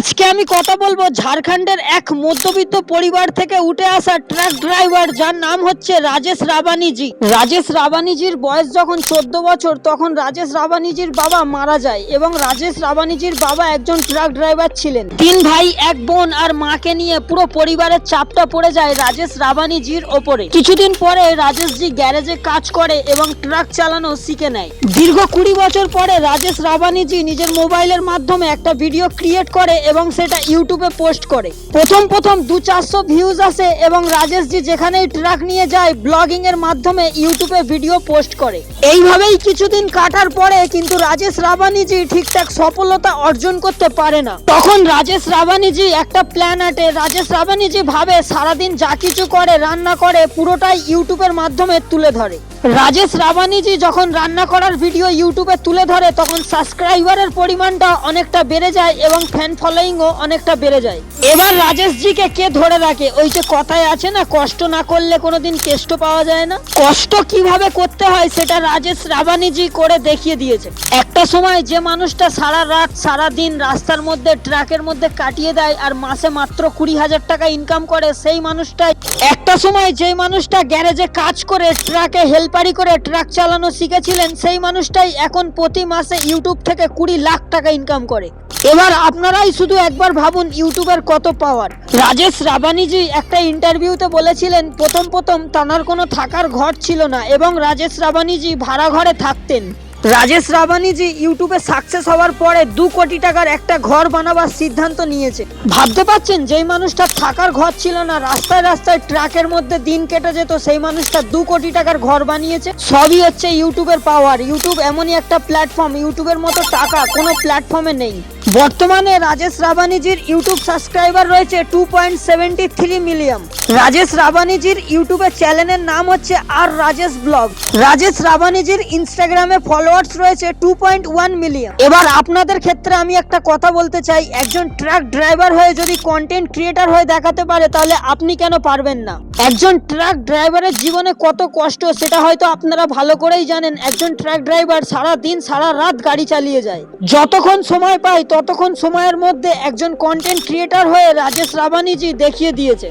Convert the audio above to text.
আজকে আমি কথা বলবো ঝাড়খণ্ডের এক মধ্যবিত্ত পরিবার থেকে উঠে আসা ট্রাক ড্রাইভার, যার নাম হচ্ছে রাজেশ রাবানিজি। রাজেশ রাবানিজির বয়স যখন 14 বছর, তখন রাজেশ রাবানিজির বাবা মারা যায় এবং রাজেশ রাবানিজির বাবা একজন ট্রাক ড্রাইভার ছিলেন। 3 ভাই, 1 বোন আর মাকে নিয়ে পুরো পরিবারের চাপটা পড়ে যায় রাজেশ রাবানিজির ওপরে। কিছুদিন পরে রাজেশজি গ্যারেজে কাজ করে এবং ট্রাক চালানো শিখে নেয়। দীর্ঘ 20 বছর পরে রাজেশ রাবানিজি নিজের মোবাইলের মাধ্যমে একটা ভিডিও ক্রিয়েট করে এবং সেটা ইউটিউবে পোস্ট করে। প্রথম 200-400 ভিউজ আসে এবং রাজেশজি যেখানেই ট্রাক নিয়ে যায় ব্লগিং এর মাধ্যমে ইউটিউবে ভিডিও পোস্ট করে। এইভাবেই কিছুদিন কাটার পরে কিন্তু রাজেশ রাবানিজি ঠিকঠাক সফলতা অর্জন করতে পারে না। তখন রাজেশ রাবানিজি একটা প্ল্যান আটে। রাজেশ রাবানিজি ভাবে সারাদিন যা কিছু করে, রান্না করে, পুরোটাই ইউটিউবের মাধ্যমে তুলে ধরে। রাজেশ রাবানিজি যখন রান্না করার ভিডিও ইউটিউবে তুলে ধরে তখন সাবস্ক্রাইবারের পরিমাণটা অনেকটা বেড়ে যায় এবং ফ্যান ফলোয়িংও অনেকটা বেড়ে যায়। এবার রাজেশজিকে কে ধরে রাখে? ওই যে কথায় আছে না, কষ্ট না করলে কোনোদিন কেষ্ট পাওয়া যায় না। কষ্ট কিভাবে করতে হয় সেটা রাজেশ রাবানিজি করে দেখিয়ে দিয়েছে। একটা সময় যে মানুষটা সারা রাত সারা দিন রাস্তার মধ্যে ট্রাকের মধ্যে কাটিয়ে দেয় আর মাসে মাত্র 20,000 টাকা ইনকাম করে, সেই মানুষটাই একটা সময় যেই মানুষটা গ্যারেজে কাজ করে ট্রাকে হেল্পারি করে ট্রাক চালানো শিখেছিলেন, সেই মানুষটাই এখন প্রতি মাসে ইউটিউব থেকে 20 লাখ টাকা ইনকাম করে। এবার আপনারাই শুধু একবার ভাবুন ইউটিউবের কত পাওয়ার। রাজেশ রাবানিজি একটা ইন্টারভিউতে বলেছিলেন প্রথম তানার কোনো থাকার ঘর ছিল না এবং রাজেশ রাবানিজি ভাড়া ঘরে থাকতেন। রাজেশ রাবানিজি ইউটিউবে সাকসেস হওয়ার পরে 2 কোটি টাকার একটা ঘর বানাবার সিদ্ধান্ত নিয়েছে। ভাবতে পারছেন, যেই মানুষটা থাকার ঘর ছিল না, রাস্তায় রাস্তায় ট্রাকের মধ্যে দিন কেটে যেত, সেই মানুষটা 2 কোটি টাকার ঘর বানিয়েছে। সবই হচ্ছে ইউটিউবের পাওয়ার। ইউটিউব এমনই একটা প্ল্যাটফর্ম, ইউটিউবের মতো টাকা কোনো প্ল্যাটফর্মে নেই। বর্তমানে রাজেশ রাবানিজির ইউটিউব সাবস্ক্রাইবার রয়েছে 2.73 মিলিয়ন। রাজেশ রাবানিজির ইউটিউবের চ্যানেলের নাম হচ্ছে আর রাজেশ ব্লগ। রাজেশ রাবানিজির ইনস্টাগ্রামে ফলোয়ার্স রয়েছে 2.1 মিলিয়ন। এবার আপনাদের ক্ষেত্রে আমি একটা কথা বলতে চাই, একজন ট্রাক ড্রাইভার হয়ে যদি কন্টেন্ট ক্রিয়েটার হয়ে দেখাতে পারে, তাহলে আপনি কেন পারবেন না? একজন ট্রাক ড্রাইভারের জীবনে কত কষ্ট সেটা হয়তো আপনারা ভালো করেই জানেন। একজন ট্রাক ড্রাইভার সারা দিন সারা রাত গাড়ি চালিয়ে যায়। যতক্ষণ সময় পায় ততক্ষণ সময়ের মধ্যে একজন কন্টেন্ট ক্রিয়েটার হয়ে রাজেশ রাবানিজি দেখিয়ে দিয়েছে।